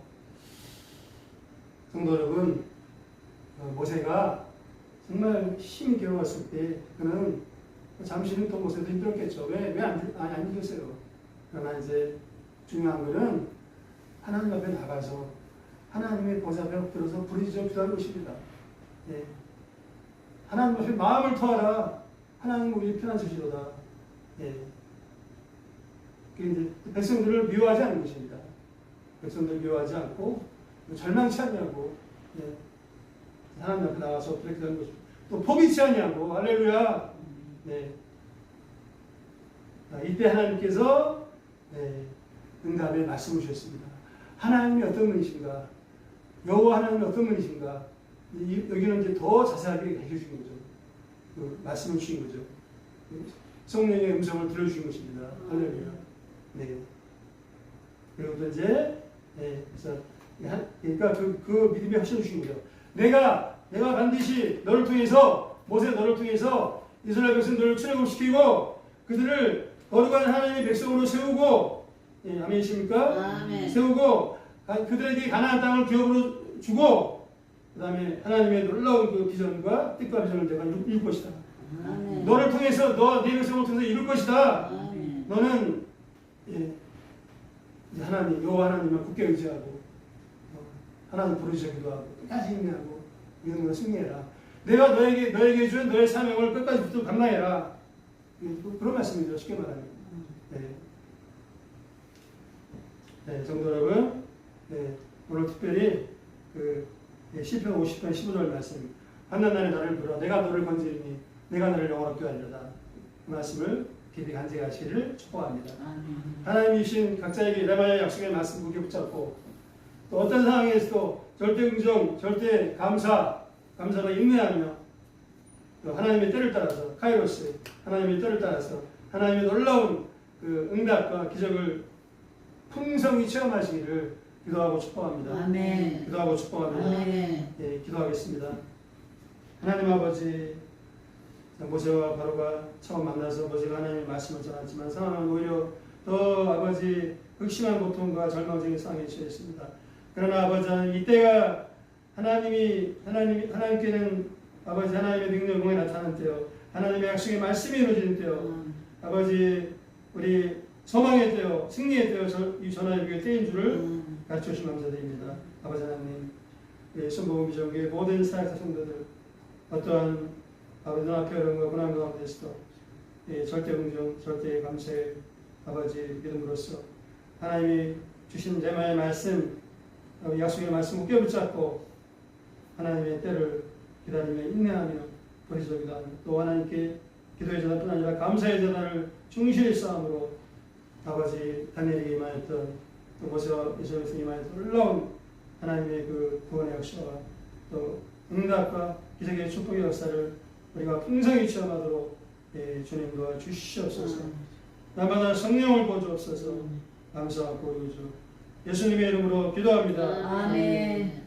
A: 성도 여러분, 모세가 정말 힘이 괴로웠을 때 그는 잠시는 또 모세도 힘들었겠죠. 왜 안 이겼어요? 그러나 이제 중요한 것은 하나님 앞에 나가서 하나님의 보좌 앞에 엎드려서 부르짖어 기도하는 것입니다. 예. 하나님 앞에 마음을 토하라. 하나님 우리 편한 주시로다. 예. 그게 이제 백성들을 미워하지 않는 것입니다. 백성들을 미워하지 않고 절망치 않냐고. 예. 하나님 앞에 나가서 엎드려 기도하는 것입니다. 또 포기치 않냐고. 할렐루야. 네. 이때 하나님께서 응답의 말씀을 주셨습니다. 하나님이 어떤 분이신가? 여호와 하나님이 어떤 분이신가? 여기는 이제 더 자세하게 해주신 거죠. 그 말씀을 주신 거죠. 성령의 음성을 들려주신 것입니다. 할렐루야. 네. 그리고 또 이제 그래서 그러니까 그 믿음이 확실히 주신 거죠. 내가 반드시 너를 통해서 모세 너를 통해서 이스라엘 백성들을 출애굽시키고 그들을 거룩한 하나님의 백성으로 세우고 아멘이십니까?
B: 아멘.
A: 세우고 그들에게 가나안 땅을 기업으로 주고 그 다음에 하나님의 놀라운 그 비전과 뜻과 비전을 내가 이룰 것이다.
B: 아멘.
A: 너를 통해서 네 백성을 통해서 이룰 것이다.
B: 아멘.
A: 너는 하나님 여호와 하나님을 굳게 의지하고 하나님 부르짖어 기도하고 끝까지 힘내하고 믿음으로 승리해라. 내가 너에게 준 너의 사명을 끝까지 붙들고 감당해라. 그런 말씀이죠. 쉽게 말하면. 네, 성도 여러분, 오늘 특별히 시편 50편 15절 말씀, 환난 날에 나를 부르라 내가 너를 건지리니 내가 너를 영원롭게 하리로다. 그 말씀을 깊이 간직하시기를 축복합니다. 하나님이 주신 각자에게 레마의 약속의 말씀 굳게 붙잡고 또 어떤 상황에서도 절대 긍정, 절대 감사로 인내하며 또 하나님의 때를 따라서 카이로스 하나님의 때를 따라서 하나님의 놀라운 그 응답과 기적을 풍성히 체험하시기를 기도하고 축복합니다.
B: 아멘.
A: 기도하고 축복합니다.
B: 아멘.
A: 기도하겠습니다. 하나님 아버지, 모세와 바로가 처음 만나서 모세가 하나님의 말씀을 전했지만 상황은 오히려 더 아버지 극심한 고통과 절망적인 상황에 처했습니다. 그러나 아버지 하나님 이때가 하나님께는 아버지 하나님의 능력 공에 나타나는 때요, 하나님의 약속의 말씀이 이루어지는 때요, 아버지 우리 소망의 때요, 승리의 때요, 이 전화위기의 때인 줄을 가르쳐 주신 감사드립니다. 아버지 하나님, 순복음 비전교회 모든 사역자 성도들 어떠한 아버지 눈앞에 어려움과 고난 가운데서도 절대 긍정, 절대 감사의 아버지 믿음으로써 하나님이 주신 제마의 말씀, 약속의 말씀 굳게 붙잡고 하나님의 때를 기다리며 인내하며 부르짖어 기도하며 또 하나님께 기도의 전화뿐 아니라 감사의 전화를 충실히 쌓음으로 아버지 다니엘에게 임하였던 또 모세와 이스라엘에게 임하였던 놀라운 하나님의 그 구원의 역사와 또 응답과 기적의 축복의 역사를 우리가 풍성히 체험하도록 주님 도와주시옵소서. 날마다 성령을 보여주옵소서. 감사하고 우리 주 예수님의 이름으로 기도합니다.
B: 아멘.